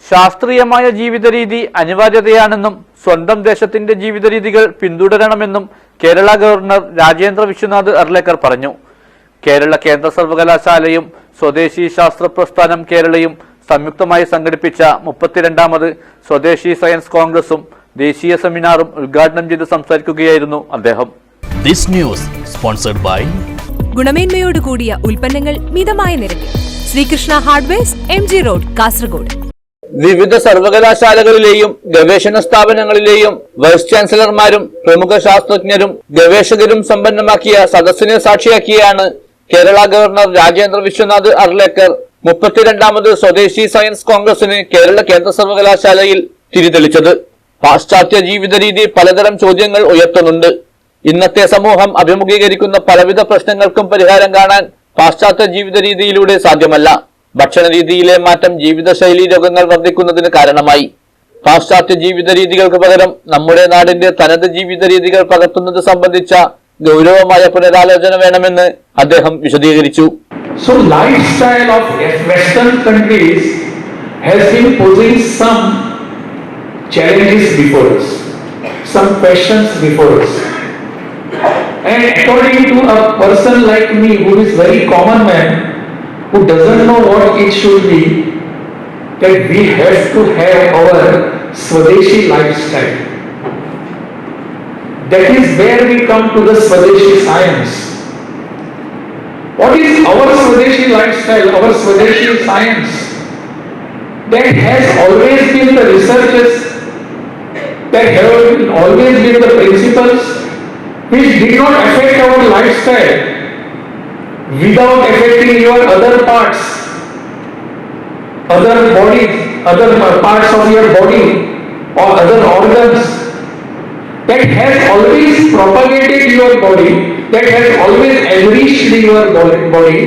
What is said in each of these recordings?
ശാസ്ത്രീയമായ ജീവിതരീതി അനിവാര്യതയാണെന്നും സ്വന്തം ദേശത്തിന്റെ ജീവിതരീതികൾ പിന്തുടരണമെന്നും കേരള ഗവർണർ രാജേന്ദ്ര വിശ്വനാഥ് അർലേക്കർ പറഞ്ഞു. കേരള കേന്ദ്ര സർവകലാശാലയും സ്വദേശി ശാസ്ത്ര പ്രസ്ഥാനം കേരളയും സംയുക്തമായി സംഘടിപ്പിച്ച 32ാമത് സ്വദേശി സയൻസ് കോൺഗ്രസും ദേശീയ സെമിനാറും ഉദ്ഘാടനം ചെയ്ത് സംസാരിക്കുകയായിരുന്നു അദ്ദേഹം. ഗുണമേന്മയോട് കൂടിയ ഉൽപ്പന്നങ്ങൾ മിതമായ നിരക്കിൽ Sreekrishna hardwares, MG road, Kasaragod. വിവിധ സർവകലാശാലകളിലെയും ഗവേഷണ സ്ഥാപനങ്ങളിലെയും വൈസ് ചാൻസലർമാരും പ്രമുഖ ശാസ്ത്രജ്ഞരും ഗവേഷകരും സമ്പന്നമാക്കിയ സദസ്സിനെ സാക്ഷിയാക്കിയാണ് കേരള ഗവർണർ രാജേന്ദ്ര വിശ്വനാഥ് അർലേക്കർ 32ാമത് സ്വദേശി സയൻസ് കോൺഗ്രസിന് കേരള കേന്ദ്ര സർവകലാശാലയിൽ തിരിതെളിച്ചത്. പാശ്ചാത്യ ജീവിതരീതി പലതരം ചോദ്യങ്ങൾ ഉയർത്തുന്നുണ്ട്. ഇന്നത്തെ സമൂഹം അഭിമുഖീകരിക്കുന്ന പലവിധ പ്രശ്നങ്ങൾക്കും പരിഹാരം കാണാൻ പാശ്ചാത്യ ജീവിത രീതിയിലൂടെ സാധ്യമല്ല. ഭക്ഷണ രീതിയിലെ മാറ്റം ജീവിതശൈലി രോഗങ്ങൾ വർദ്ധിക്കുന്നതിന് കാരണമായി. പാശ്ചാത്യ ജീവിത രീതികൾക്ക് പകരം നമ്മുടെ നാടിന്റെ തനത് ജീവിത രീതികൾ പകർത്തുന്നത് സംബന്ധിച്ച ഗൗരവമായ പുനരാലോചന വേണമെന്ന് അദ്ദേഹം വിശദീകരിച്ചു. So lifestyle of Western countries has been posing some challenges before us, some questions before us. And according to a person like me who is very common man, who doesn't know what it should be, that we have to have our Swadeshi lifestyle. That is where we come to the Swadeshi science. What is our Swadeshi lifestyle, our Swadeshi science? That has always been the researches, that have always been the principles which did not affect our lifestyle without affecting your other parts, other bodies, other parts of your body or other organs. That has always propagated your body, that has always enriched your body,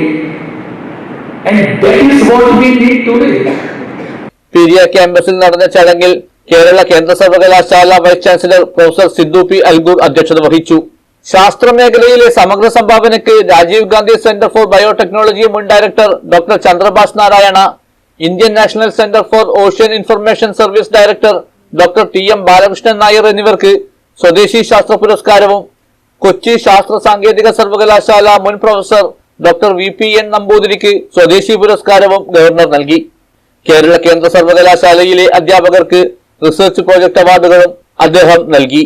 and that is what we need today. Periya ക്യാമ്പസിൽ നടന്ന ചടങ്ങിൽ കേരള കേന്ദ്ര സർവകലാശാല vice chancellor professor Sidhu P Algur അധ്യക്ഷത വഹിച്ചു. ശാസ്ത്രമേഖലയിലെ സമഗ്ര സംഭാവനയ്ക്ക് Rajiv Gandhi centre for biotechnology മുൻ director doctor Chandrabhas Narayana, Indian national centre for ocean information service director doctor TM Balakrishnan Nair എന്നിവർക്ക് സ്വദേശി ശാസ്ത്ര പുരസ്കാരവും കൊച്ചി ശാസ്ത്ര സാങ്കേതിക സർവകലാശാല മുൻ പ്രൊഫസർ ഡോക്ടർ VPN നമ്പൂതിരിക്ക് സ്വദേശി പുരസ്കാരവും ഗവർണർ നൽകി. കേരള കേന്ദ്ര സർവകലാശാലയിലെ അധ്യാപകർക്ക് റിസർച്ച് പ്രോജക്ട് അവാർഡുകളും അദ്ദേഹം നൽകി.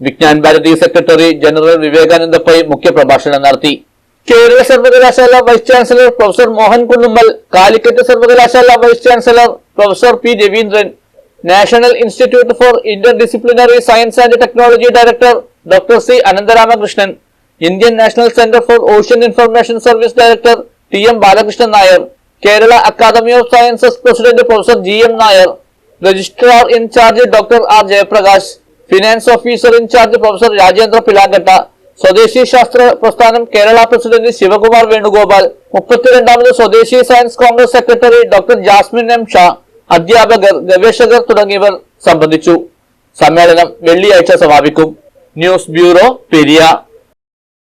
വിജ്ഞാൻ ഭാരതി സെക്രട്ടറി ജനറൽ വിവേകാനന്ദ പൈ മുഖ്യപ്രഭാഷണം നടത്തി. കേരള സർവകലാശാല vice chancellor professor Mohan Kunnummal, Calicut സർവകലാശാല vice chancellor professor P Raveendran, national institute for interdisciplinary science and technology director doctor C Ananthramakrishnan, Indian national centre for ocean information service director TM Balakrishnan Nair, Kerala academy of sciences president professor GM Nair, registrar in charge doctor R Jayaprakash, finance officer in charge professor Rajendra Pilankatta, Swadeshi ശാസ്ത്ര പ്രസ്ഥാനം Kerala president Sivakumar Venugopal, 32ാമത് സ്വദേശി science congress secretary doctor Jasmine M Shah, അധ്യാപകർ, ഗവേഷകർ തുടങ്ങിയവർ സംബന്ധിച്ചു. സമ്മേളനം വെള്ളിയാഴ്ച സമാപിക്കും. News bureau, Periya.